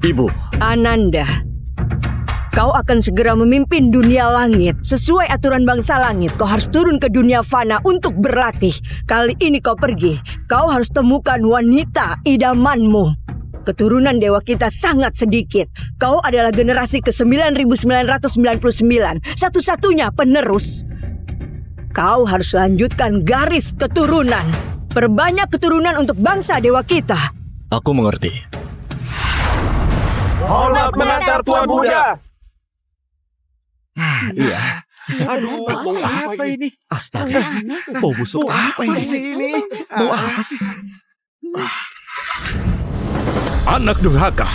Ibu. Ananda, kau akan segera memimpin dunia langit. Sesuai aturan bangsa langit, kau harus turun ke dunia fana untuk berlatih. Kali ini kau pergi, kau harus temukan wanita idamanmu. Keturunan dewa kita sangat sedikit. Kau adalah generasi ke-9999, satu-satunya penerus. Kau harus lanjutkan garis keturunan. Perbanyak keturunan untuk bangsa dewa kita. Aku mengerti. Hormat mengantar Tuan Buddha. Iya. Aduh, bau apa ini? Astaga. Bau busuk apa ini? Bau apa sih? Anak durhaka,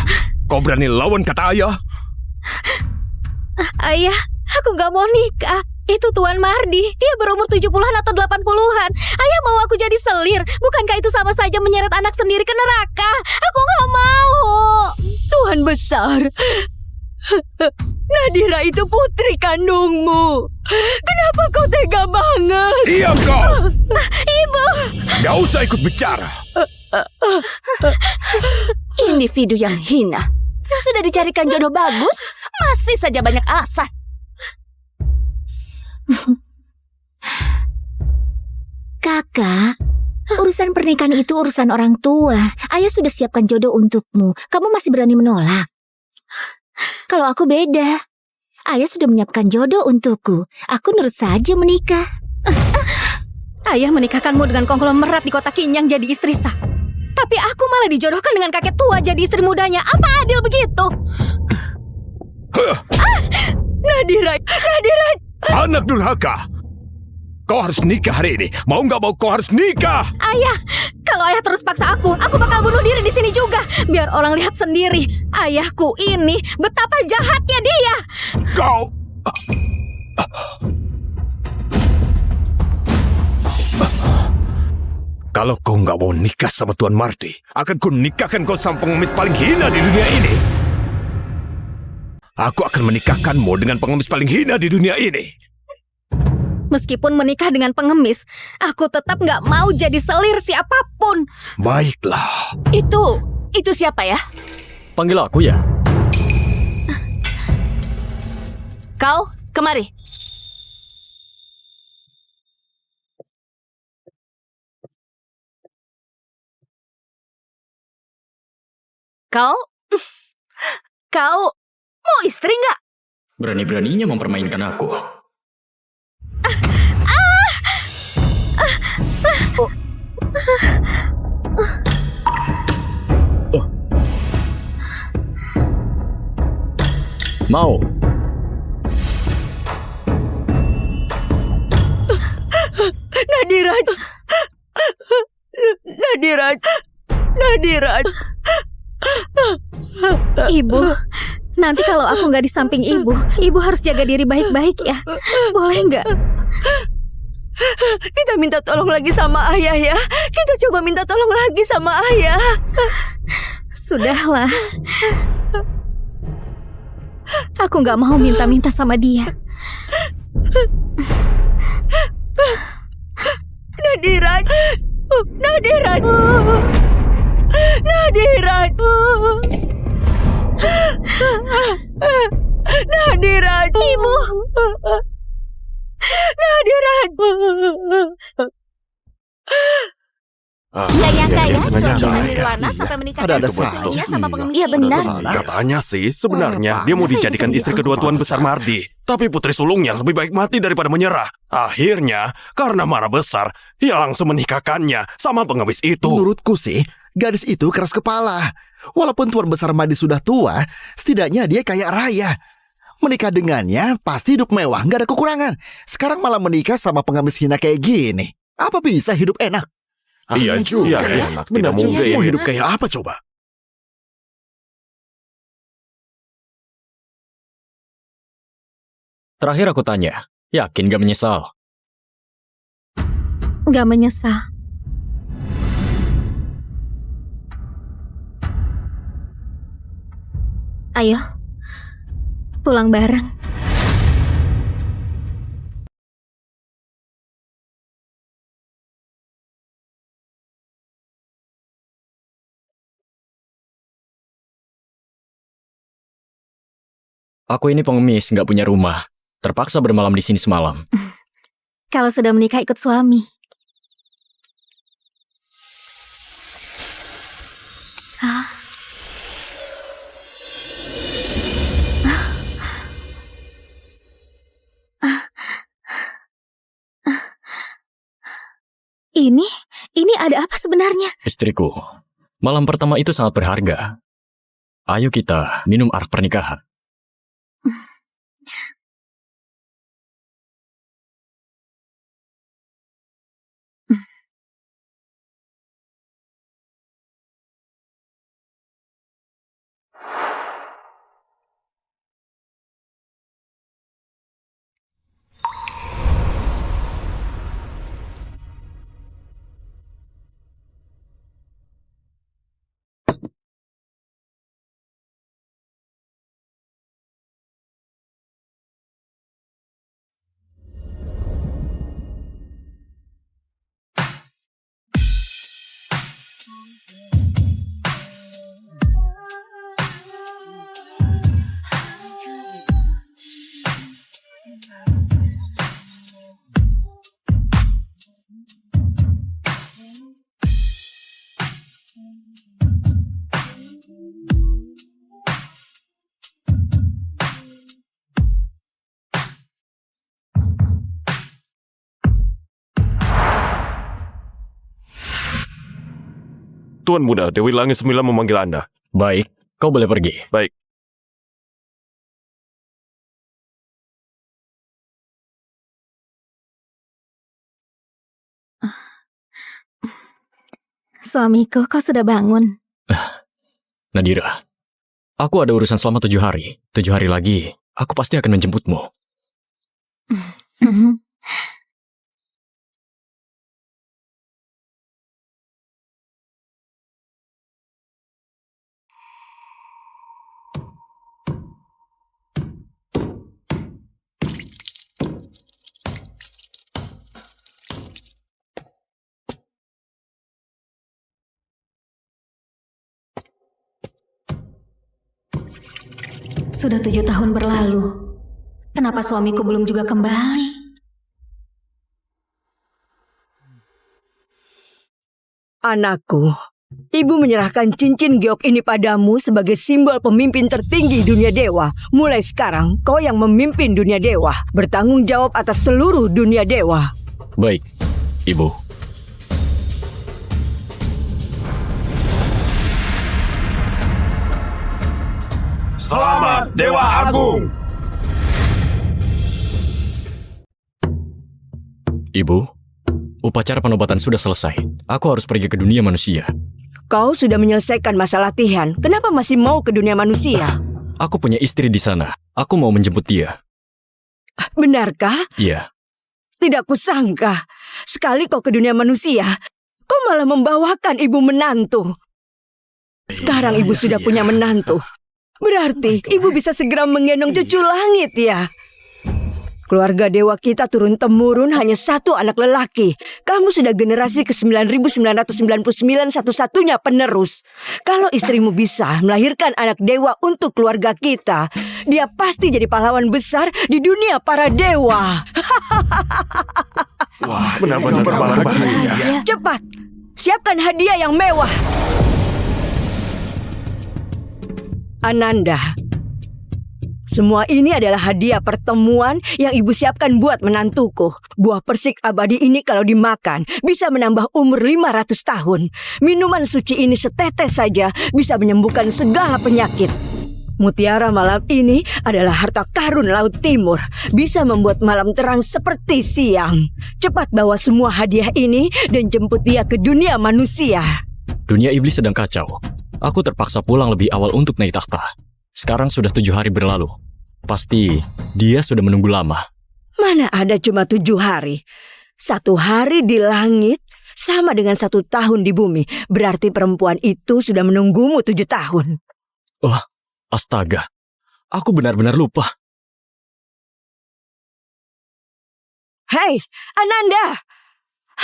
kau berani lawan kata ayah? Ayah, aku gak mau nikah. Itu Tuan Mardi, dia berumur 70-an atau 80-an. Ayah mau aku jadi selir. Bukankah itu sama saja menyeret anak sendiri ke neraka? Aku gak mau. Tuhan besar, Nadira itu putri kandungmu. Kenapa kau tega banget? Diam kau! Ibu! Gak usah ikut bicara. Individu yang hina. Sudah dicarikan jodoh bagus, masih saja banyak alasan. Kakak, urusan pernikahan itu urusan orang tua. Ayah sudah siapkan jodoh untukmu. Kamu masih berani menolak? Kalau aku beda. Ayah sudah menyiapkan jodoh untukku. Aku nurut saja menikah. Ayah menikahkanmu dengan konglomerat di kota Kinyang jadi istri sah. Tapi aku malah dijodohkan dengan kakek tua jadi istri mudanya. Apa adil begitu? Nadira. Anak durhaka, kau harus nikah hari ini. Mau nggak mau kau harus nikah. Ayah, kalau ayah terus paksa aku bakal bunuh diri di sini juga. Biar orang lihat sendiri. Ayahku ini betapa jahatnya dia. Kau... Kalau kau nggak mau nikah sama Tuan Mardi, akan ku nikahkan kau sama pengemis paling hina di dunia ini. Aku akan menikahkanmu dengan pengemis paling hina di dunia ini. Meskipun menikah dengan pengemis, aku tetap nggak mau jadi selir siapapun. Baiklah. Itu siapa ya? Panggil aku ya. Kau, kemari. Kau mau istri nggak? Berani-beraninya mempermainkan aku. Oh. Mau. Nadira. Ibu, nanti kalau aku nggak di samping ibu harus jaga diri baik-baik ya. Boleh nggak? Kita minta tolong lagi sama ayah ya. Kita coba minta tolong lagi sama ayah. Sudahlah. Aku nggak mau minta-minta sama dia. Nadira. Ibu. Iya ya, sengaja dengan aja. Nirwana sampai menikah Ada dengan salah. putrinya sama pengemis. Iya benar. Katanya sih, sebenarnya dia mau dijadikan istri kedua Tuan Besar Mardi. Tapi putri sulungnya lebih baik mati daripada menyerah. Akhirnya, karena marah besar, ia langsung menikahkannya sama pengemis itu. Menurutku sih, gadis itu keras kepala. Walaupun Tuan Besar Mardi sudah tua, setidaknya dia kaya raya. Menikah dengannya pasti hidup mewah, nggak ada kekurangan. Sekarang malah menikah sama pengemis hina kayak gini. Apa bisa hidup enak? Iya juga ya. Tidak mungkin. Mau hidup kayak apa coba? Terakhir aku tanya, yakin gak menyesal? Nggak menyesal. Ayo, pulang bareng. Aku ini pengemis, nggak punya rumah. Terpaksa bermalam di sini semalam. Kalau sudah menikah ikut suami. Ini ada apa sebenarnya? Istriku, malam pertama itu sangat berharga. Ayo kita minum arak pernikahan. Tuan Muda, Dewi Langit 9 memanggil Anda. Baik, kau boleh pergi. Baik. Suamiku, kau sudah bangun? Nadira, aku ada urusan selama 7 hari. 7 hari lagi, aku pasti akan menjemputmu. Sudah 7 tahun berlalu. Kenapa suamiku belum juga kembali? Anakku, ibu menyerahkan cincin giok ini padamu sebagai simbol pemimpin tertinggi dunia dewa. Mulai sekarang, kau yang memimpin dunia dewa, bertanggung jawab atas seluruh dunia dewa. Baik, Ibu. Selamat Dewa Agung. Ibu, upacara penobatan sudah selesai. Aku harus pergi ke dunia manusia. Kau sudah menyelesaikan masa latihan. Kenapa masih mau ke dunia manusia? Aku punya istri di sana. Aku mau menjemput dia. Benarkah? Iya. Tidak kusangka. Sekali kau ke dunia manusia, kau malah membawakan ibu menantu. Sekarang ibu sudah punya menantu. Berarti ibu bisa segera menggendong cucu langit ya. Keluarga dewa kita turun-temurun hanya satu anak lelaki. Kamu sudah generasi ke-9999 satu-satunya penerus. Kalau istrimu bisa melahirkan anak dewa untuk keluarga kita, dia pasti jadi pahlawan besar di dunia para dewa. Wah, benar-benar berbahagia. Cepat, siapkan hadiah yang mewah. Ananda, semua ini adalah hadiah pertemuan yang ibu siapkan buat menantuku. Buah persik abadi ini kalau dimakan bisa menambah umur 500 tahun. Minuman suci ini setetes saja bisa menyembuhkan segala penyakit. Mutiara malam ini adalah harta karun Laut Timur. Bisa membuat malam terang seperti siang. Cepat bawa semua hadiah ini dan jemput dia ke dunia manusia. Dunia iblis sedang kacau. Aku terpaksa pulang lebih awal untuk naik takhta. Sekarang sudah 7 hari berlalu. Pasti dia sudah menunggu lama. Mana ada cuma 7 hari. 1 hari di langit sama dengan 1 tahun di bumi. Berarti perempuan itu sudah menunggumu 7 tahun. Oh, astaga. Aku benar-benar lupa. Hei, Ananda!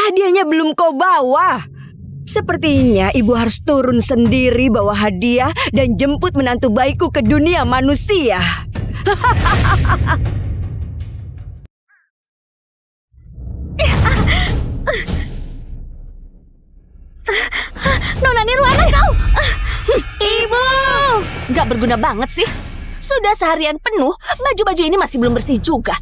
Hadiahnya belum kau bawa. Sepertinya ibu harus turun sendiri bawa hadiah dan jemput menantu bayiku ke dunia manusia. Nona Nirwana kau! Ibu! Gak berguna banget sih. Sudah seharian penuh, baju-baju ini masih belum bersih juga.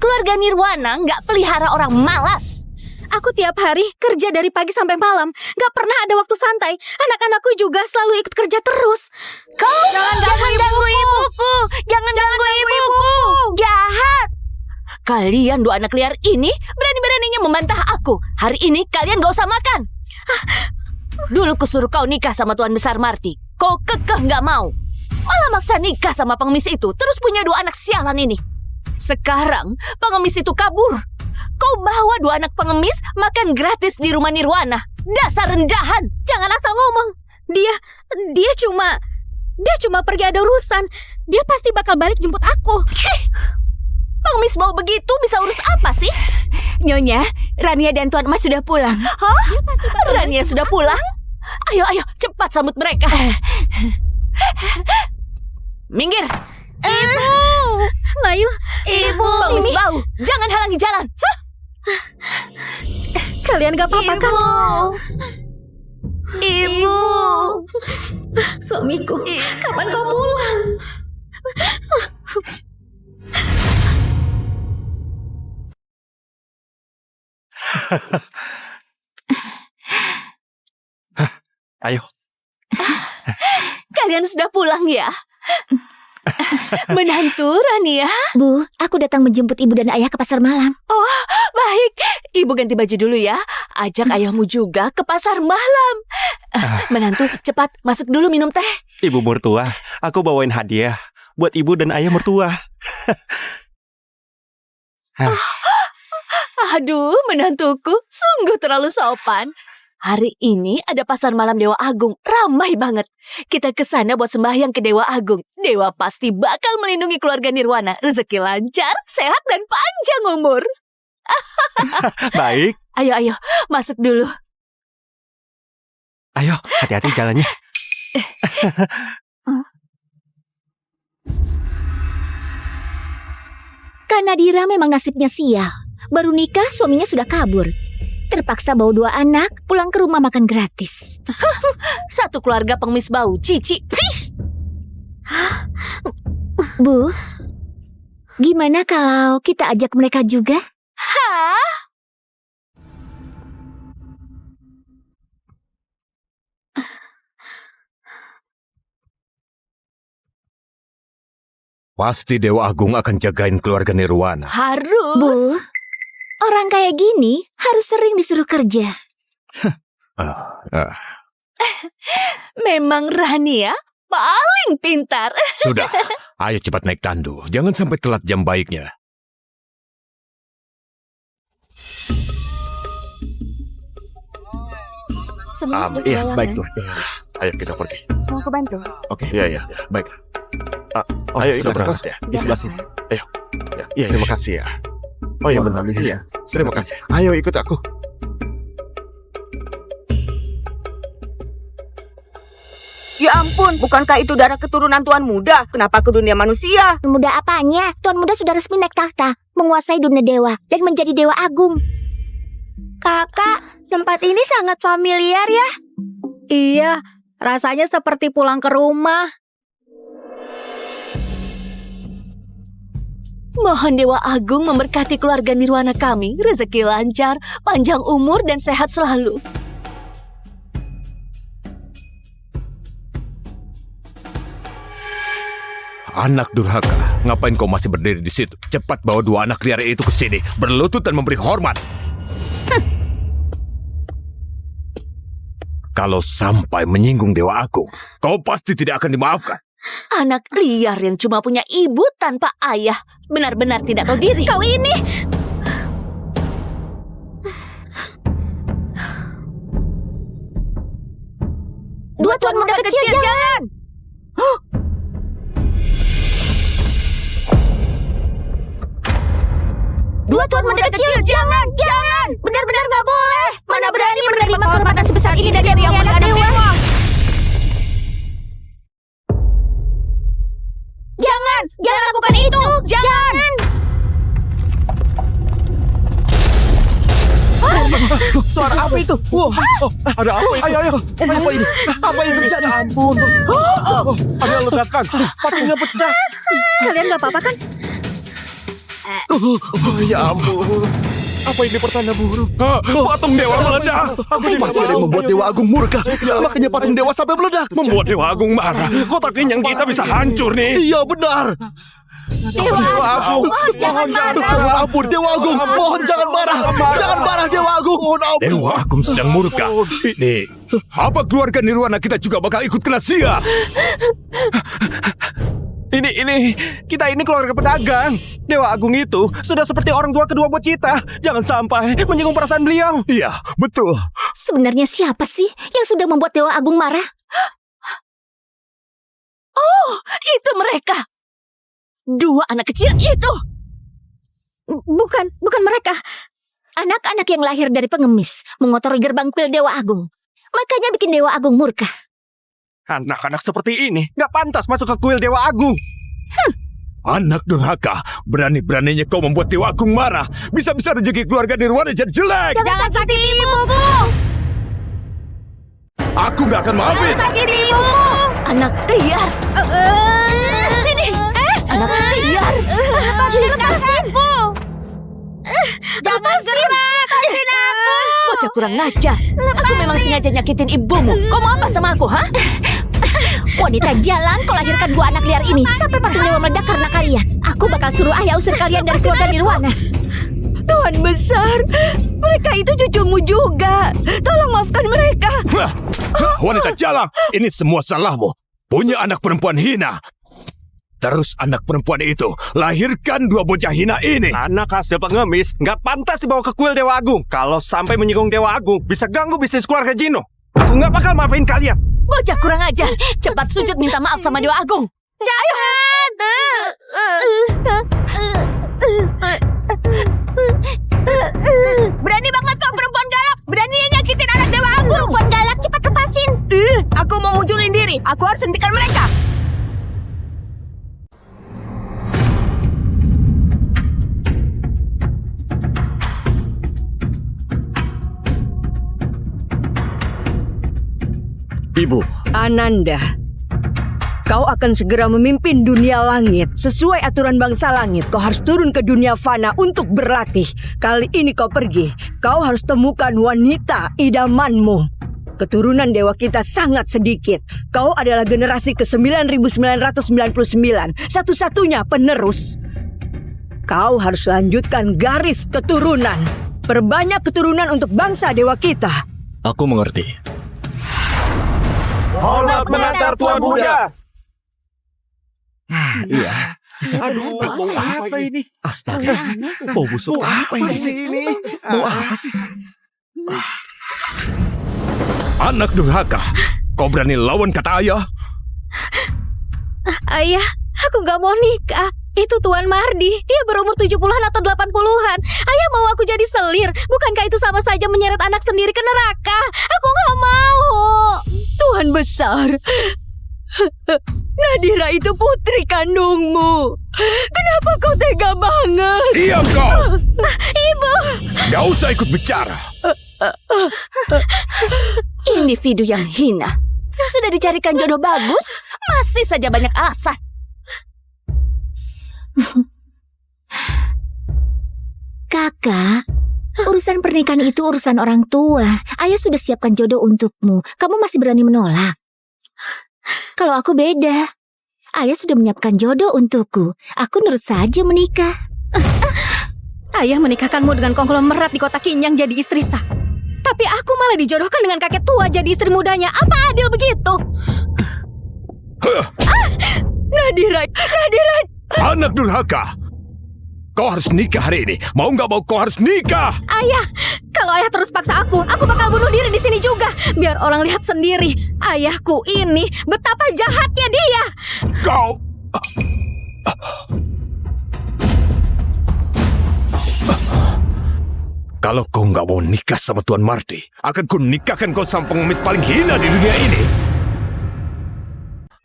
Keluarga Nirwana gak pelihara orang malas. Aku tiap hari kerja dari pagi sampai malam. Gak pernah ada waktu santai. Anak-anakku juga selalu ikut kerja terus. Kau jangan ganggu ibuku. Jangan ganggu ibuku. Jahat. Kalian dua anak liar ini berani-beraninya membantah aku. Hari ini kalian gak usah makan. Dulu kusuruh kau nikah sama Tuan Besar Mardi. Kau kekeh gak mau. Malah maksa nikah sama pengemis itu. Terus punya dua anak sialan ini. Sekarang pengemis itu kabur. Kau bawa dua anak pengemis makan gratis di rumah Nirwana. Dasar rendahan. Jangan asal ngomong. Dia cuma pergi ada urusan. Dia pasti bakal balik jemput aku. Pengemis bau begitu bisa urus apa sih? Nyonya, Rania dan Tuan Mas sudah pulang. Hah? Dia pasti bakal Rania balik sudah jemput pulang? Ayo, cepat sambut mereka. Minggir. Ibu! Nail, Ibu, pengemis bau. Jangan halangi jalan. Hah? kalian gak apa-apa kan? Ibu. Suamiku, kapan kau pulang? Ayo. Kalian sudah pulang ya? Menantu Rania. Bu, aku datang menjemput ibu dan ayah ke pasar malam. Oh, baik. Ibu ganti baju dulu ya. Ajak ayahmu juga ke pasar malam. Menantu, cepat masuk dulu minum teh. Ibu mertua, aku bawain hadiah buat ibu dan ayah mertua. Aduh, menantuku sungguh terlalu sopan. Hari ini ada pasar malam Dewa Agung, ramai banget. Kita ke sana buat sembahyang ke Dewa Agung. Dewa pasti bakal melindungi keluarga Nirwana. Rezeki lancar, sehat dan panjang umur. Baik. Ayo, masuk dulu. Ayo, hati-hati jalannya. Kak Nadira memang nasibnya sial. Baru nikah suaminya sudah kabur. Terpaksa bawa dua anak pulang ke rumah makan gratis. Satu keluarga pengemis bau, cici. Bu, gimana kalau kita ajak mereka juga? Hah? Pasti Dewa Agung akan jagain keluarga Nirwana. Harus. Bu, orang kayak gini harus sering disuruh kerja. Memang Rania paling pintar. Sudah, ayo cepat naik tandu. Jangan sampai telat jam baiknya. Iya, baik Tuan. Ayo kita pergi. Mau aku bantu? Oke, iya, baik. Ayo ikut berangkat ya. Di sebelah sini. Ayo. Iya, terima kasih ya. Oh iya benar. Iya. Terima kasih. Ayo ikut aku. Ya ampun, bukankah itu darah keturunan Tuan Muda? Kenapa ke dunia manusia? Muda apanya? Tuan Muda sudah resmi naik tahta, menguasai dunia dewa, dan menjadi Dewa Agung. Kakak, tempat ini sangat familiar ya? Iya, rasanya seperti pulang ke rumah. Mohon Dewa Agung memberkati keluarga Nirwana kami, rezeki lancar, panjang umur dan sehat selalu. Anak durhaka, ngapain kau masih berdiri di situ? Cepat bawa dua anak liar itu ke sini, berlutut dan memberi hormat. Kalau sampai menyinggung Dewa Agung, kau pasti tidak akan dimaafkan. Anak liar yang cuma punya ibu tanpa ayah, benar-benar tidak tahu diri. Kau ini... Dua tuan muda kecil, jangan! Dua tuan muda kecil, jangan! Benar-benar gak boleh! Mana berani menerima kehormatan sebesar ini dari yang anak dewa! Jangan! Jangan lakukan itu. Jangan. Suara apa itu? Wah, ada apa itu? Ayo. Apa ini? Apa yang terjadi? Ampun. Ada ledakan. Patungnya pecah. Kalian gak apa-apa kan? Ya ampun. Apa ini pertanda buruk? Patung dewa meledak. Pasti ada yang membuat Dewa Agung murka. Makanya patung dewa sampai meledak. Membuat Dewa Agung marah. Kotak kenyang kita bisa hancur nih. Iya benar. Dewa Agung, jangan marah. Ampun Dewa Agung, mohon jangan marah. Jangan marah Dewa Agung. Mohon ampun. Dewa Agung sedang murka. Ini, apa keluarga Nirwana kita juga bakal ikut kena sia? Kita ini keluarga pedagang. Dewa Agung itu sudah seperti orang tua kedua buat kita. Jangan sampai menyinggung perasaan beliau. Iya, betul. Sebenarnya siapa sih yang sudah membuat Dewa Agung marah? Oh, itu mereka. Dua anak kecil itu. Bukan mereka. Anak-anak yang lahir dari pengemis mengotori gerbang kuil Dewa Agung. Makanya bikin Dewa Agung murka. Anak-anak seperti ini gak pantas masuk ke kuil Dewa Agung. Anak durhaka, berani-beraninya kau membuat Dewa Agung marah. Bisa-bisa rezeki keluarga Nirwana jadi jelek. Jangan sakiti ibuku. Aku gak akan maafin. Jangan sakiti ibuku. Anak liar. Sini. Anak liar. Lepasin aku. Jangan gerak. Lepasin aku. Bocah kurang ngajar. Aku memang sengaja nyakitin ibumu. Kau mau apa sama aku, ha? Wanita jalan, kau lahirkan dua anak liar ini sampai patung dewa meledak karena kalian. Aku bakal suruh ayah usir kalian dari keluarga Nirwana. Tuhan besar, mereka itu cucumu juga. Tolong maafkan mereka. Wanita jalang, ini semua salahmu. Punya anak perempuan hina. Terus anak perempuan itu lahirkan dua bocah hina ini. Anak hasil pengemis gak pantas dibawa ke kuil Dewa Agung. Kalau sampai menyinggung Dewa Agung, bisa ganggu bisnis keluarga Jino. Aku gak bakal maafin kalian. Bocah kurang ajar. Cepat sujud minta maaf sama Dewa Agung. Jangan. Berani banget kau perempuan galak. Beraninya nyakitin anak Dewa Agung. Perempuan galak, cepat lepasin. Aku mau munculin diri. Aku harus hentikan mereka. Ibu, Ananda, kau akan segera memimpin dunia langit. Sesuai aturan bangsa langit, kau harus turun ke dunia fana untuk berlatih. Kali ini kau pergi, kau harus temukan wanita idamanmu. Keturunan dewa kita sangat sedikit. Kau adalah generasi ke-9999, satu-satunya penerus. Kau harus lanjutkan garis keturunan. Perbanyak keturunan untuk bangsa dewa kita. aku mengerti. Hormat mengantar Tuan Muda. Iya. Aduh, bau apa ini? Astaga. Bau busuk apa ini? Bau apa sih? Anak durhaka, kau berani lawan kata ayah? Ayah, aku gak mau nikah. Itu Tuan Mardi, dia berumur 70-an atau 80-an. Ayah mau aku jadi selir. Bukankah itu sama saja menyeret anak sendiri ke neraka? Aku gak mau. Tuhan besar, Nadira itu putri kandungmu. Kenapa kau tega banget? Diam kau! Ibu. Gak usah ikut bicara. Individu yang hina. Sudah dicarikan jodoh bagus, masih saja banyak alasan. Kakak, urusan pernikahan itu urusan orang tua. Ayah sudah siapkan jodoh untukmu. Kamu masih berani menolak? Kalau aku beda. Ayah sudah menyiapkan jodoh untukku. Aku nurut saja menikah. Ayah menikahkanmu dengan konglomerat di kota Kinyang jadi istri sah. Tapi aku malah dijodohkan dengan kakek tua jadi istri mudanya. Apa adil begitu? Nadira. Anak durhaka, kau harus nikah hari ini. Mau nggak mau kau harus nikah. Ayah, kalau ayah terus paksa aku bakal bunuh diri di sini juga. Biar orang lihat sendiri. Ayahku ini betapa jahatnya dia. Kau... Kalau kau nggak mau nikah sama Tuan Mardi, akan ku nikahkan kau sama pengemis paling hina di dunia ini.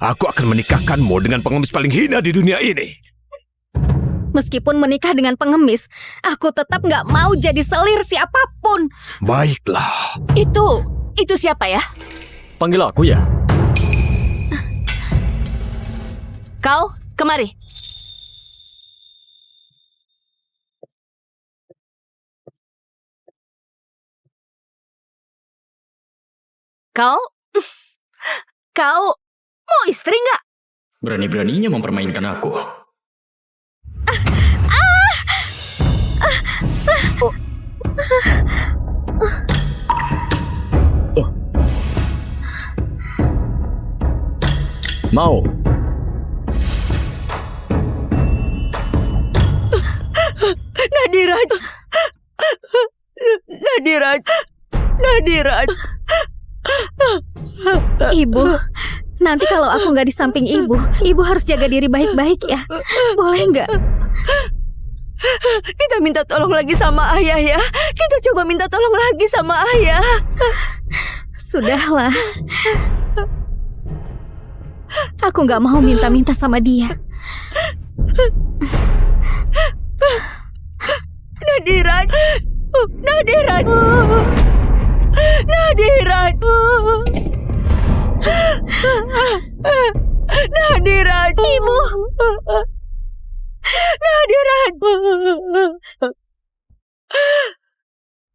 Aku akan menikahkanmu dengan pengemis paling hina di dunia ini. Meskipun menikah dengan pengemis, aku tetap nggak mau jadi selir siapapun. Baiklah. Itu siapa ya? Panggil aku ya. Kau, kemari. Kau mau istri nggak? Berani-beraninya mempermainkan aku. Oh. Mau. Nadirat. Nadirat. Nadirat. Ibu, nanti kalau aku nggak di samping ibu, ibu harus jaga diri baik-baik ya. Boleh nggak? Kita minta tolong lagi sama ayah ya. Kita coba minta tolong lagi sama ayah. Sudahlah. Aku nggak mau minta-minta sama dia. Nadirat. Nadirat. Nadirat. Nadirat. Ibu. Nadirat.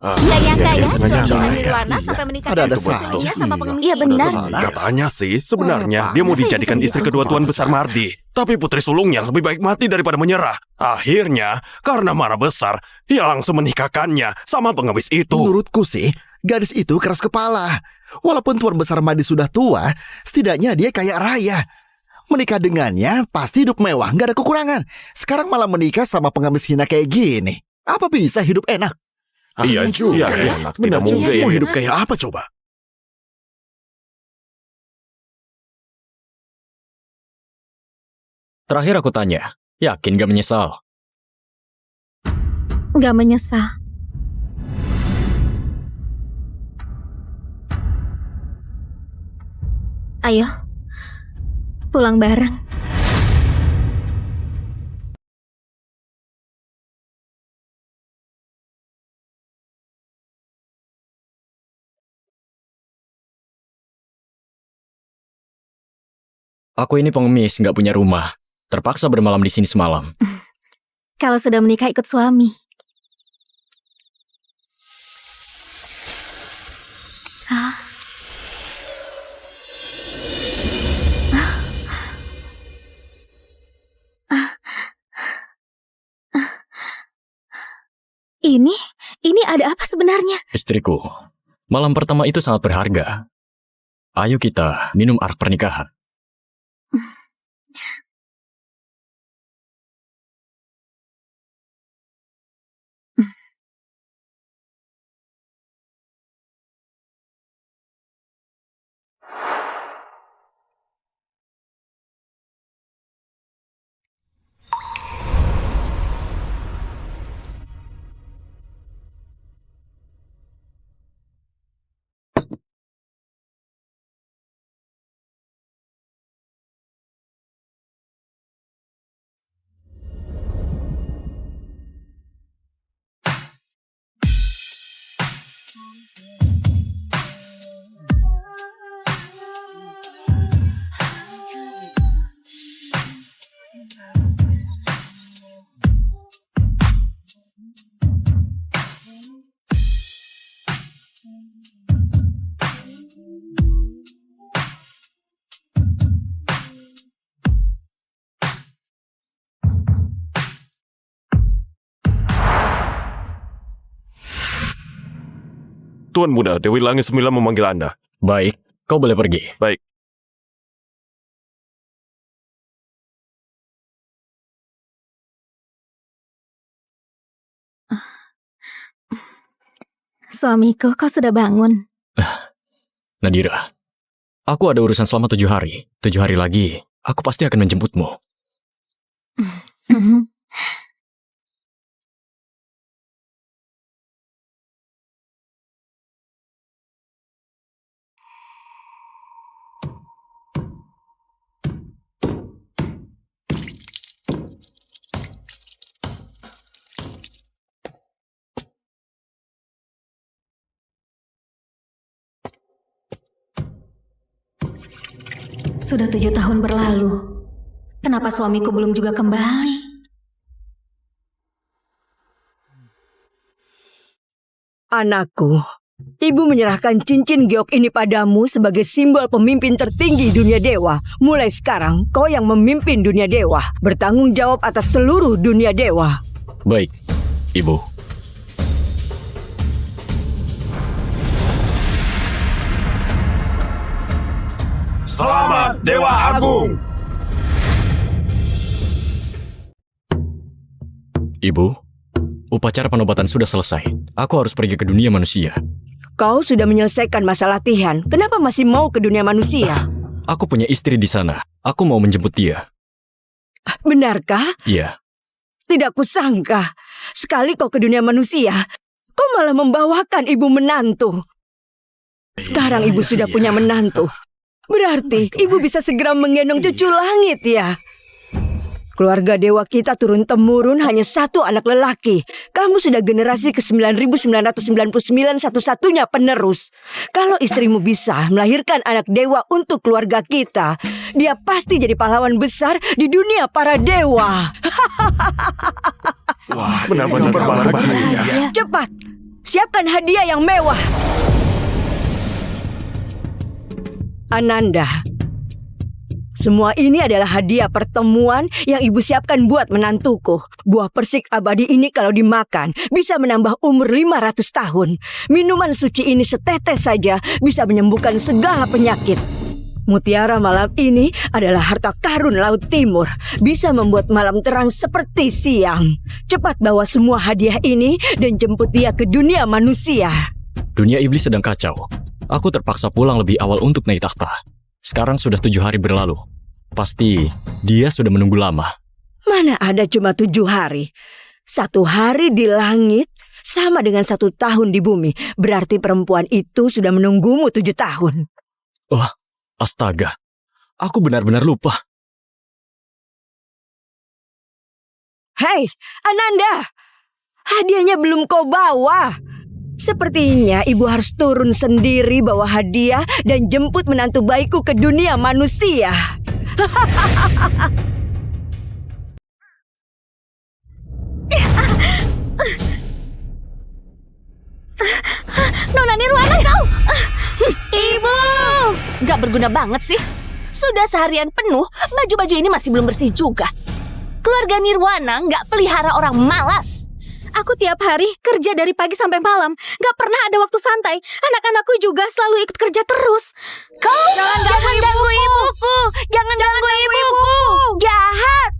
Iya ya enggak ya? sengaja. Jangan Iya. Nirwana sampai menikah Ada-ada dengan saja. suaminya sama pengemis. Iya benar. Katanya sih, sebenarnya dia mau dijadikan istri kedua Tuan Besar Mardi. Tapi putri sulungnya lebih baik mati daripada menyerah. Akhirnya, karena marah besar, ia langsung menikahkannya sama pengemis itu. Menurutku sih, gadis itu keras kepala. Walaupun Tuan Besar Mardi sudah tua, setidaknya dia kaya raya. Menikah dengannya pasti hidup mewah, nggak ada kekurangan. Sekarang malah menikah sama pengemis hina kayak gini. Apa bisa hidup enak? Iya juga Iya, ya. benar juga ya. Mau hidup kayak apa coba? Terakhir aku tanya, yakin gak menyesal? Nggak menyesal. Ayo, pulang bareng. Aku ini pengemis, gak punya rumah. Terpaksa bermalam di sini semalam. Kalau sudah menikah ikut suami. Ini ada apa sebenarnya? Istriku, malam pertama itu sangat berharga. Ayo kita minum arak pernikahan. Tuan Muda, Dewi Langit 9 memanggil Anda. Baik, kau boleh pergi. Baik. Suamiku, kau sudah bangun. Nadira, aku ada urusan selama 7 hari. 7 hari lagi, aku pasti akan menjemputmu. Sudah 7 tahun berlalu. Kenapa suamiku belum juga kembali? Anakku, ibu menyerahkan cincin giok ini padamu sebagai simbol pemimpin tertinggi dunia dewa. Mulai sekarang, kau yang memimpin dunia dewa, bertanggung jawab atas seluruh dunia dewa. Baik, Ibu. Selamat Dewa Agung. Ibu, upacara penobatan sudah selesai. Aku harus pergi ke dunia manusia. Kau sudah menyelesaikan masa latihan, kenapa masih mau ke dunia manusia? Aku punya istri di sana. Aku mau menjemput dia. Benarkah? Iya. Tidak kusangka. Sekali kau ke dunia manusia, kau malah membawakan ibu menantu. Sekarang ibu sudah punya menantu. Berarti ibu bisa segera menggendong cucu langit ya. Keluarga dewa kita turun-temurun hanya satu anak lelaki. Kamu sudah generasi ke-9999 satu-satunya penerus. Kalau istrimu bisa melahirkan anak dewa untuk keluarga kita, dia pasti jadi pahlawan besar di dunia para dewa. Wah, benar-benar berbahagia. Cepat, siapkan hadiah yang mewah. Ananda, semua ini adalah hadiah pertemuan yang ibu siapkan buat menantuku. Buah persik abadi ini kalau dimakan bisa menambah umur 500 tahun. Minuman suci ini setetes saja bisa menyembuhkan segala penyakit. Mutiara malam ini adalah harta karun Laut Timur. Bisa membuat malam terang seperti siang. Cepat bawa semua hadiah ini dan jemput dia ke dunia manusia. Dunia iblis sedang kacau. Aku terpaksa pulang lebih awal untuk naik takhta. Sekarang sudah 7 hari berlalu. Pasti dia sudah menunggu lama. Mana ada cuma 7 hari. 1 hari di langit sama dengan 1 tahun di bumi. Berarti perempuan itu sudah menunggumu 7 tahun. Wah, astaga. Aku benar-benar lupa. Hei, Ananda. Hadiahnya belum kau bawa. Sepertinya ibu harus turun sendiri bawa hadiah dan jemput menantu baikku ke dunia manusia. Nona Nirwana kau! Ibu! Gak berguna banget sih. Sudah seharian penuh, baju-baju ini masih belum bersih juga. Keluarga Nirwana gak pelihara orang malas. Aku tiap hari kerja dari pagi sampai malam. Gak pernah ada waktu santai. Anak-anakku juga selalu ikut kerja terus. Kau jangan ganggu ibuku. Jangan ganggu ibuku. Jahat.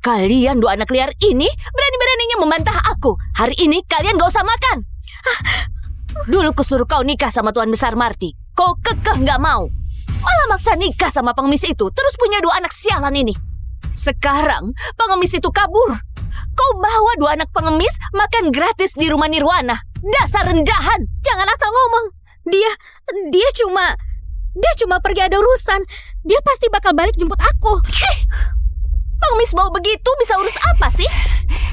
Kalian 2 anak liar ini berani-beraninya membantah aku. Hari ini kalian gak usah makan. Dulu kusuruh kau nikah sama Tuan Besar Mardi. Kau kekeh gak mau. Malah maksa nikah sama pengemis itu. Terus punya 2 anak sialan ini. Sekarang pengemis itu kabur. Kau bawa 2 anak pengemis makan gratis di rumah Nirwana. Dasar rendahan. Jangan asal ngomong. Dia cuma pergi ada urusan. Dia pasti bakal balik jemput aku. Pengemis bau begitu bisa urus apa sih?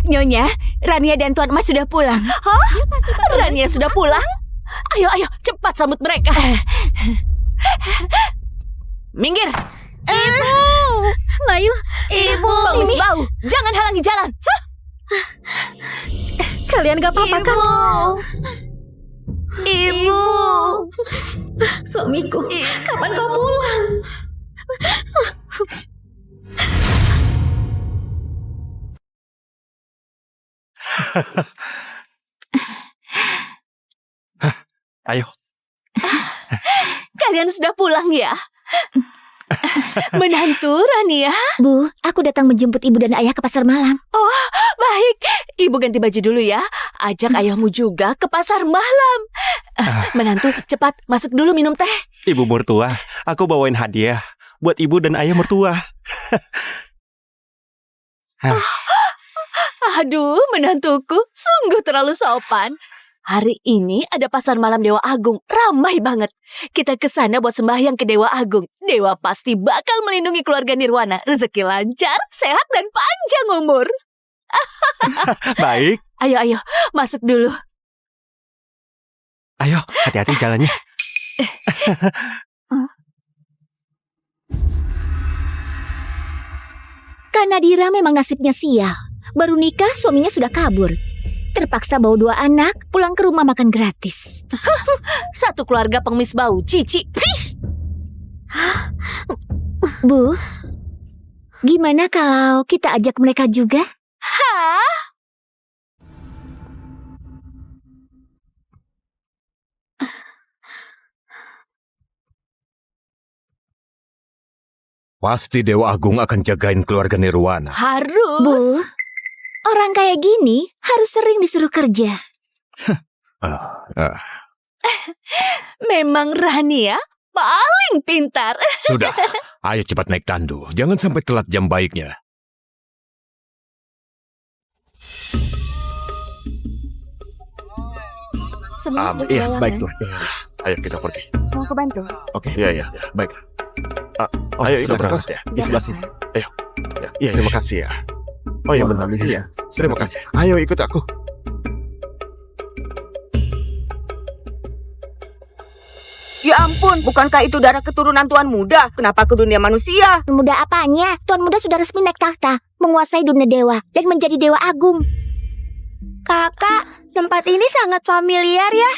Nyonya, Rania dan Tuan Mas sudah pulang. Hah? Rania sudah pulang? Ayo, cepat sambut mereka. Minggir. Ibu. Lail. Ibu. Pengemis bau. Jangan halangi jalan. Kalian gak apa-apa kan? Ibu. Suamiku, kapan kau pulang? Ayo. Kalian sudah pulang ya? Menantu Rania? Bu, aku datang menjemput ibu dan ayah ke pasar malam. Oh, baik. Ibu ganti baju dulu ya. Ajak ayahmu juga ke pasar malam. Menantu, cepat masuk dulu minum teh. Ibu mertua, aku bawain hadiah buat ibu dan ayah mertua. Aduh, menantuku sungguh terlalu sopan. Hari ini ada pasar malam Dewa Agung, ramai banget. Kita ke sana buat sembahyang ke Dewa Agung. Dewa pasti bakal melindungi keluarga Nirwana. Rezeki lancar, sehat dan panjang umur. Baik. Ayo, masuk dulu. Ayo, hati-hati jalannya. Kak Nadira memang nasibnya sial. Baru nikah, suaminya sudah kabur. Terpaksa bawa 2 anak, pulang ke rumah makan gratis. Satu keluarga pengemis bau, cici. Bu, gimana kalau kita ajak mereka juga? Pasti Dewa Agung akan jagain keluarga Nirwana. Harus. Bu, orang kayak gini harus sering disuruh kerja. Memang Rania paling pintar. Sudah, ayo cepat naik tandu. Jangan sampai telat jam baiknya. Iya, baik tuh. Ayo kita pergi. Mau aku bantu? Oke. Iya, baik. Ayo ikut berangkat ya. Di sebelah sini. Ayo. Iya, terima kasih ya. Oh iya benar. Iya. Terima kasih. Ayo ikut aku. Ya ampun, bukankah itu darah keturunan Tuan Muda? Kenapa ke dunia manusia? Tuan Muda apanya? Tuan Muda sudah resmi naik tahta, menguasai dunia dewa, dan menjadi Dewa Agung. Kakak, tempat ini sangat familiar ya.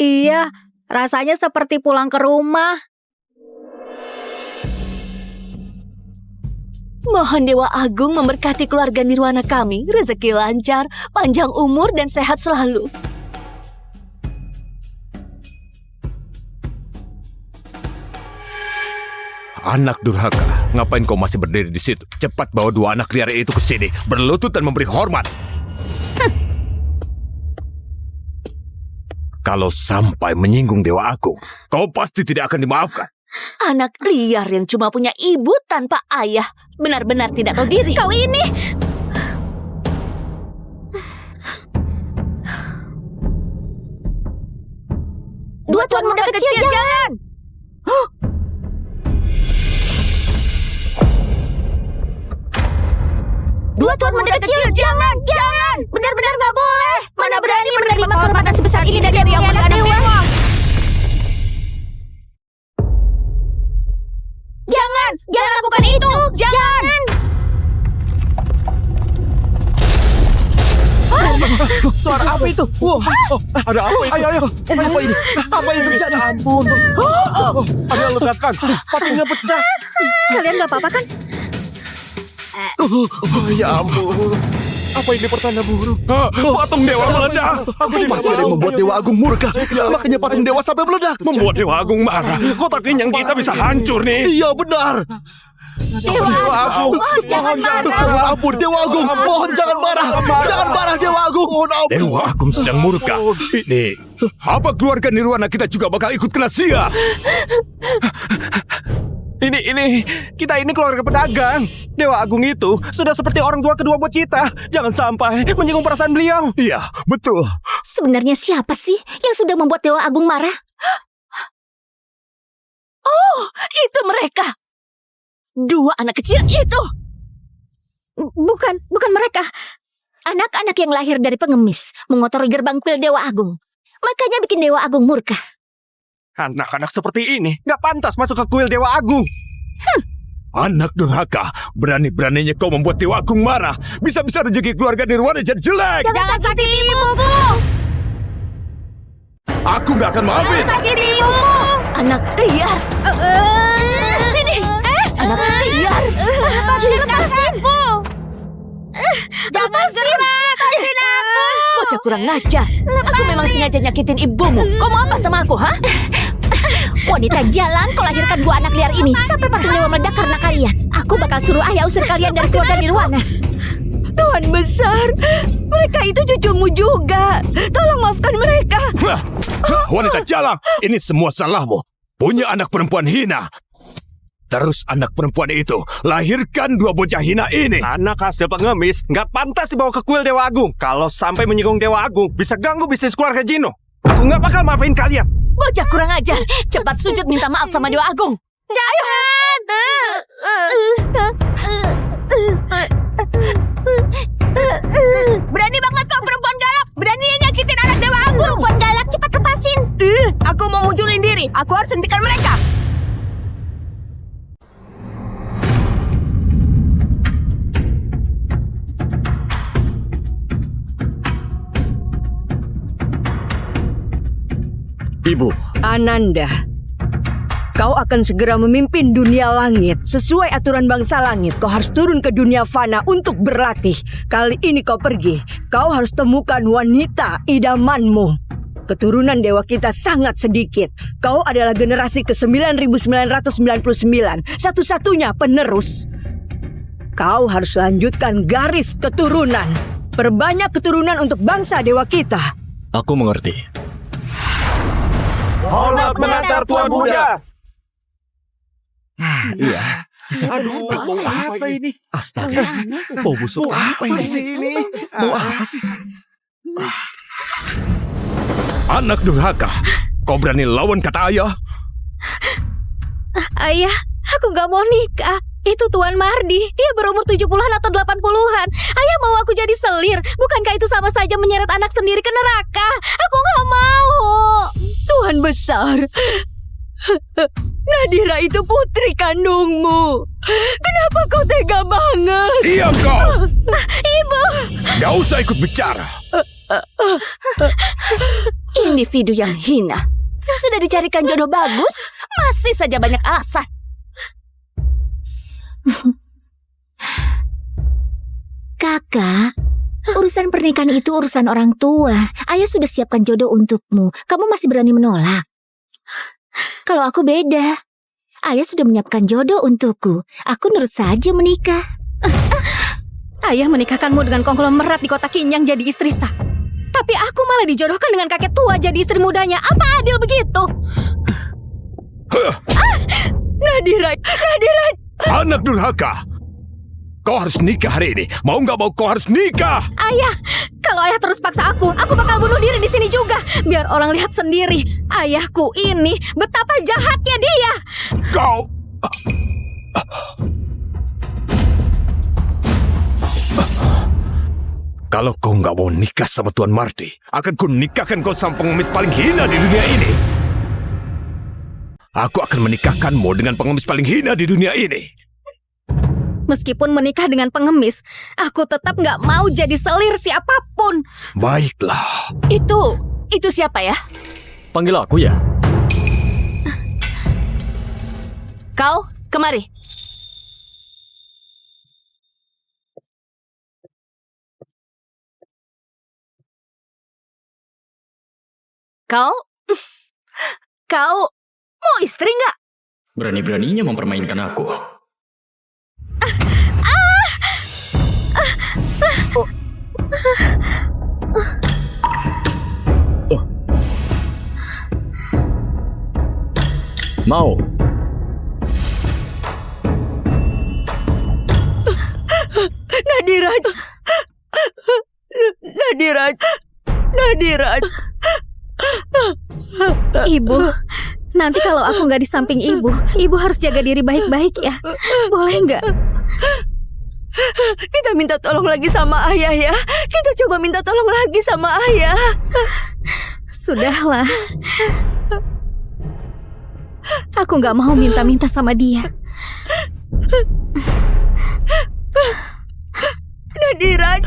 Iya, rasanya seperti pulang ke rumah. Mohon Dewa Agung memberkati keluarga Nirwana kami, rezeki lancar, panjang umur dan sehat selalu. Anak durhaka, ngapain kau masih berdiri di situ? Cepat bawa 2 anak liar itu ke sini, berlutut dan memberi hormat. Kalau sampai menyinggung Dewa Agung, kau pasti tidak akan dimaafkan. Anak liar yang cuma punya ibu tanpa ayah, benar-benar tidak tahu diri. Kau ini... Dua Tuan Muda kecil, jangan! Dua Tuan Muda kecil, jangan! Benar-benar nggak boleh! Mana berani menerima kehormatan sebesar ini dari yang mulia anak dewa! Jangan lakukan itu! Jangan! Suara apa itu? Wah, ada apa itu? Ayo. Apa ini? Apa yang terjadi? Ampun. Ada ledakan. Patungnya pecah. Kalian gak apa-apa kan? Ya ampun. Apa ini pertanda buruk? Patung dewa meledak. Pasti ada yang membuat Dewa Agung murka. Makanya patung dewa sampai meledak. Membuat Dewa Agung marah. Kotak kenyang kita bisa hancur nih. Iya benar. Dewa Agung, Mohon jangan marah. Ampun Dewa Agung. Mohon jangan marah. Jangan marah Dewa Agung. Mohon ampun. Dewa Agung sedang murka. Ini, apa keluarga Nirwana kita juga bakal ikut kena sia? Ini kita ini keluarga pedagang. Dewa Agung itu sudah seperti orang tua kedua buat kita. Jangan sampai menyinggung perasaan beliau. Iya, betul. Sebenarnya siapa sih yang sudah membuat Dewa Agung marah? Oh, itu mereka. 2 anak kecil itu. Bukan mereka. Anak-anak yang lahir dari pengemis mengotori gerbang kuil Dewa Agung. Makanya bikin Dewa Agung murka. Anak-anak seperti ini gak pantas masuk ke kuil Dewa Agung. Anak durhaka, berani-beraninya kau membuat Dewa Agung marah. Bisa-bisa rezeki keluarga Nirwana jadi jelek. Jangan sakiti ibuku. Aku gak akan maafin. Sakiti ibuku. Anak liar. Sini. Anak liar. Lepasin aku. Jangan gerak. Lepasin aku. Bocah kurang ngajar. Aku memang sengaja nyakitin ibumu. Kau mau apa sama aku, ha? Wanita jalan kau lahirkan 2 anak liar ini. Sampai patung dewa meledak karena kalian. Aku bakal suruh ayah usir kalian dari keluarga Nirwana. Tuan besar, mereka itu cucumu juga. Tolong maafkan mereka. Wanita jalang, ini semua salahmu. Punya anak perempuan hina. Terus anak perempuan itu lahirkan 2 bocah hina ini. Anak hasil pengemis gak pantas dibawa ke kuil Dewa Agung. Kalau sampai menyinggung Dewa Agung, bisa ganggu bisnis keluarga Jino. Aku gak bakal maafin kalian. Bocah kurang ajar. Cepat sujud minta maaf sama Dewa Agung. Jangan. Berani banget kau perempuan galak. Beraninya nyakitin anak Dewa Agung. Perempuan galak, cepat lepasin. Aku mau munculin diri. Aku harus hentikan mereka. Ibu, Ananda, kau akan segera memimpin dunia langit. Sesuai aturan bangsa langit, kau harus turun ke dunia fana untuk berlatih. Kali ini kau pergi, kau harus temukan wanita idamanmu. Keturunan dewa kita sangat sedikit. Kau adalah generasi ke-9999, satu-satunya penerus. Kau harus lanjutkan garis keturunan. Perbanyak keturunan untuk bangsa dewa kita. aku mengerti. Hormat mengantar Tuan Buddha. Iya. Aduh, bau apa ini? Astaga. Bau busuk apa ini? Bau apa sih? Anak durhaka, kau berani lawan kata ayah? Ayah, aku nggak mau nikah. Itu Tuan Mardi, dia berumur 70-an atau 80-an. Ayah mau aku jadi selir. Bukankah itu sama saja menyeret anak sendiri ke neraka? Aku nggak mau. Tuhan besar, Nadira itu putri kandungmu. Kenapa kau tega banget? Diam kau! Ibu, Gak usah ikut bicara. Individu yang hina. Sudah dicarikan jodoh bagus, masih saja banyak alasan. Kakak, urusan pernikahan itu urusan orang tua. Ayah sudah siapkan jodoh untukmu. Kamu masih berani menolak? Kalau aku beda. Ayah sudah menyiapkan jodoh untukku. Aku nurut saja menikah. ayah menikahkanmu dengan konglomerat di kota Kinyang jadi istri sah. Tapi aku malah dijodohkan dengan kakek tua jadi istri mudanya. Apa adil begitu? Nadira. Anak durhaka, kau harus nikah hari ini. Mau nggak mau kau harus nikah. Ayah, kalau ayah terus paksa aku bakal bunuh diri di sini juga. Biar orang lihat sendiri. Ayahku ini betapa jahatnya dia. Kau... Kalau kau nggak mau nikah sama Tuan Mardi, akan ku nikahkan kau sama pengemis paling hina di dunia ini. Aku akan menikahkanmu dengan pengemis paling hina di dunia ini. Meskipun menikah dengan pengemis, aku tetap nggak mau jadi selir siapapun. Baiklah. Itu siapa ya? Panggil aku ya. Kau, kemari. Kau mau istri nggak? Berani-beraninya mempermainkan aku. Oh. Mau. Nadira. Ibu, nanti kalau aku nggak di samping ibu harus jaga diri baik-baik ya. Boleh nggak? Kita minta tolong lagi sama ayah ya. Kita coba minta tolong lagi sama ayah. Sudahlah. Aku nggak mau minta-minta sama dia. Nadira.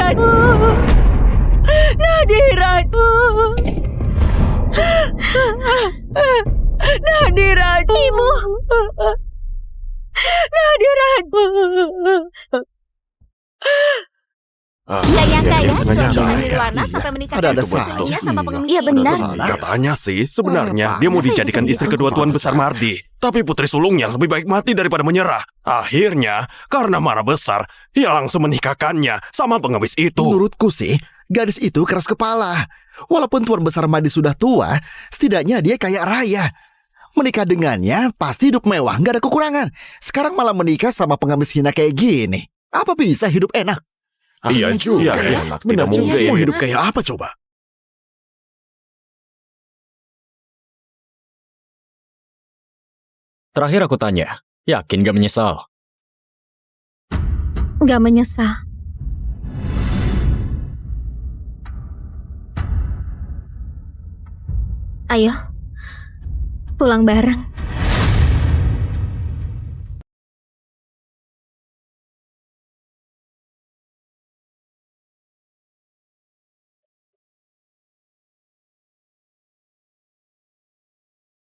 Ibu. Yang kaya, sengaja suami jaga. Nirwana sampai menikah Ada dengan saja. istrinya sama pengemis. Iya Ada benar. salah. Katanya sih sebenarnya dia mau dijadikan istri kedua Tuan Besar Mardi. Tapi putri sulungnya lebih baik mati daripada menyerah. Akhirnya, karena marah besar, ia langsung menikahkannya sama pengemis itu. Menurutku sih, gadis itu keras kepala. Walaupun Tuan Besar Madi sudah tua, setidaknya dia kaya raya. Menikah dengannya pasti hidup mewah, nggak ada kekurangan. Sekarang malah menikah sama pengemis hina kayak gini. Apa bisa hidup enak? Iya juga. Iya, Ya. benar juga ya. Mau hidup kayak apa coba? Terakhir aku tanya, yakin gak menyesal? Nggak menyesal. Ayo, pulang bareng.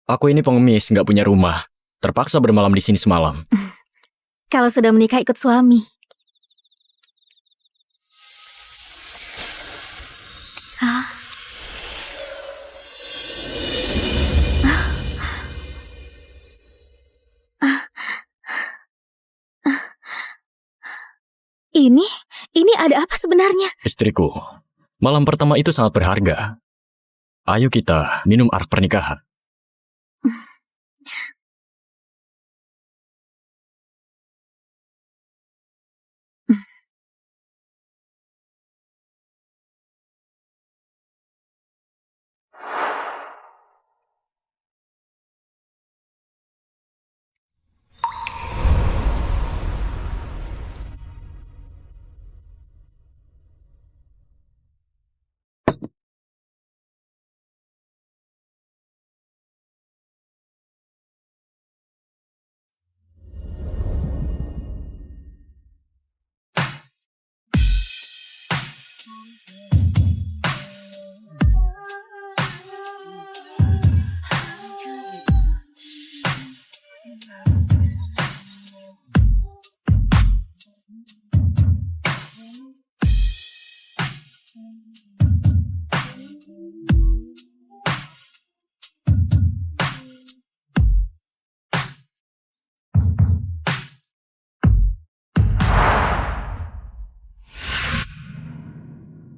Aku ini pengemis, nggak punya rumah. Terpaksa bermalam di sini semalam. Kalau sudah menikah ikut suami. Ini ada apa sebenarnya? Istriku, malam pertama itu sangat berharga. Ayo kita minum arak pernikahan.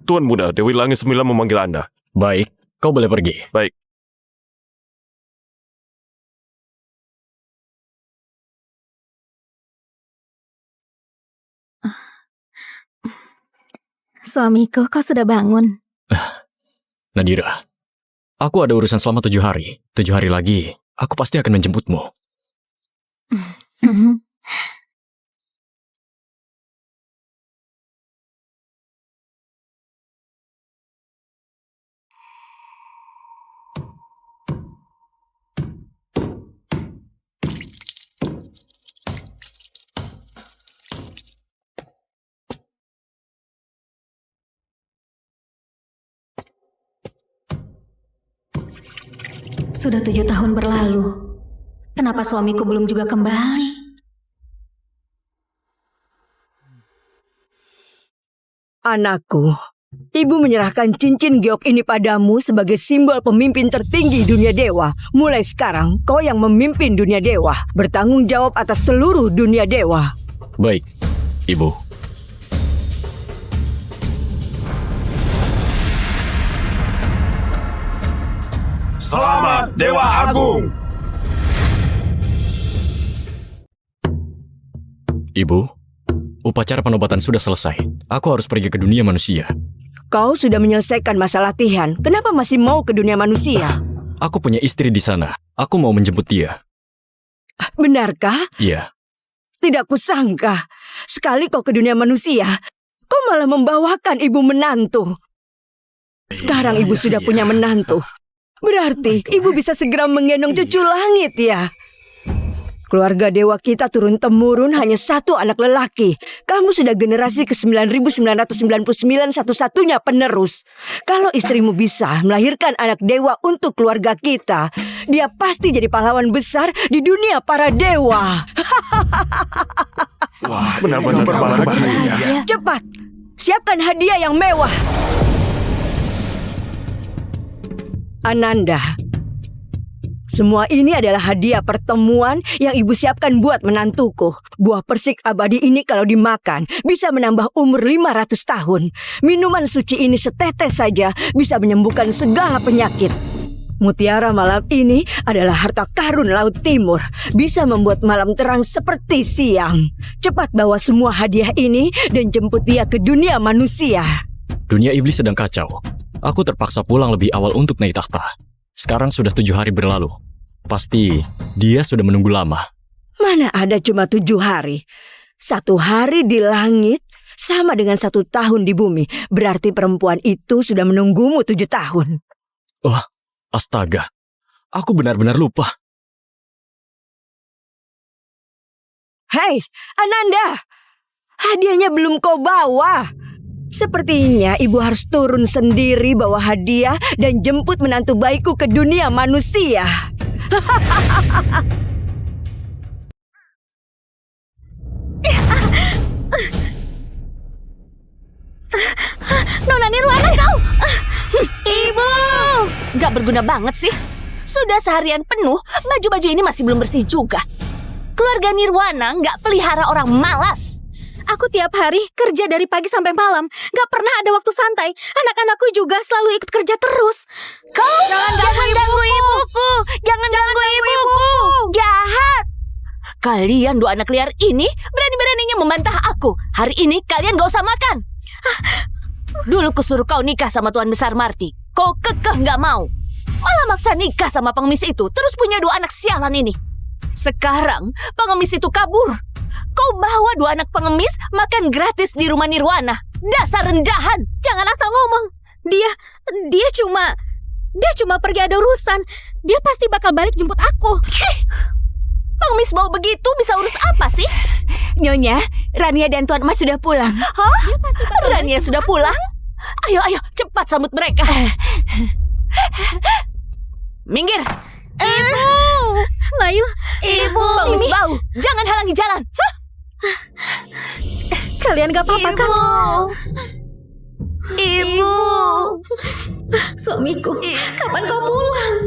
Tuan Muda, Dewi Langit 9 memanggil Anda. Baik, kau boleh pergi. Baik. Suamiku, kau sudah bangun. Nadira, aku ada urusan selama 7 hari. 7 hari lagi, aku pasti akan menjemputmu. Sudah 7 tahun berlalu. Kenapa suamiku belum juga kembali? Anakku, ibu menyerahkan cincin giok ini padamu sebagai simbol pemimpin tertinggi dunia dewa. Mulai sekarang, kau yang memimpin dunia dewa, bertanggung jawab atas seluruh dunia dewa. Baik, Ibu. Selamat Dewa Agung. Ibu, upacara penobatan sudah selesai. Aku harus pergi ke dunia manusia. Kau sudah menyelesaikan masa latihan. Kenapa masih mau ke dunia manusia? Aku punya istri di sana. Aku mau menjemput dia. Benarkah? Iya. Tidak kusangka. Sekali kau ke dunia manusia, kau malah membawakan ibu menantu. Sekarang ibu sudah punya menantu. Berarti ibu bisa segera menggendong cucu langit ya. Keluarga dewa kita turun-temurun hanya satu anak lelaki. Kamu sudah generasi ke-9999 satu-satunya penerus. Kalau istrimu bisa melahirkan anak dewa untuk keluarga kita, dia pasti jadi pahlawan besar di dunia para dewa. Wah, benar-benar berbahagia. Cepat, siapkan hadiah yang mewah. Ananda, semua ini adalah hadiah pertemuan yang ibu siapkan buat menantuku. Buah persik abadi ini kalau dimakan bisa menambah umur 500 tahun. Minuman suci ini setetes saja bisa menyembuhkan segala penyakit. Mutiara malam ini adalah harta karun Laut Timur. Bisa membuat malam terang seperti siang. Cepat bawa semua hadiah ini dan jemput dia ke dunia manusia. Dunia iblis sedang kacau. Aku terpaksa pulang lebih awal untuk naik takhta. Sekarang sudah 7 hari berlalu. Pasti dia sudah menunggu lama. Mana ada cuma 7 hari. 1 hari di langit sama dengan 1 tahun di bumi. Berarti perempuan itu sudah menunggumu 7 tahun. Wah, astaga. Aku benar-benar lupa. Hei, Ananda. Hadiahnya belum kau bawa. Sepertinya ibu harus turun sendiri bawa hadiah dan jemput menantu bayiku ke dunia manusia. Nona Nirwana kau! Ibu! Gak berguna banget sih. Sudah seharian penuh, baju-baju ini masih belum bersih juga. Keluarga Nirwana gak pelihara orang malas. Aku tiap hari kerja dari pagi sampai malam. Gak pernah ada waktu santai. Anak-anakku juga selalu ikut kerja terus. Kau jangan ganggu ibuku. Jangan ganggu ibuku. Jahat. Kalian dua anak liar ini berani-beraninya membantah aku. Hari ini kalian gak usah makan. Dulu kusuruh kau nikah sama Tuan Besar Mardi. Kau kekeh gak mau. Malah maksa nikah sama pengemis itu. Terus punya dua anak sialan ini. Sekarang pengemis itu kabur. Kau bawa dua anak pengemis makan gratis di rumah Nirwana. Dasar rendahan. Jangan asal ngomong. Dia cuma pergi ada urusan. Dia pasti bakal balik jemput aku. Pengemis bau begitu bisa urus apa sih? Nyonya, Rania dan Tuan Mas sudah pulang. Hah? Dia pasti bakal Rania sudah pulang? Ayo, cepat sambut mereka. Minggir. Ibu! Nail, Ibu, pengemis bau. Jangan halangi jalan. kalian gak apa-apa kan? Ibu. Suamiku, kapan kau pulang?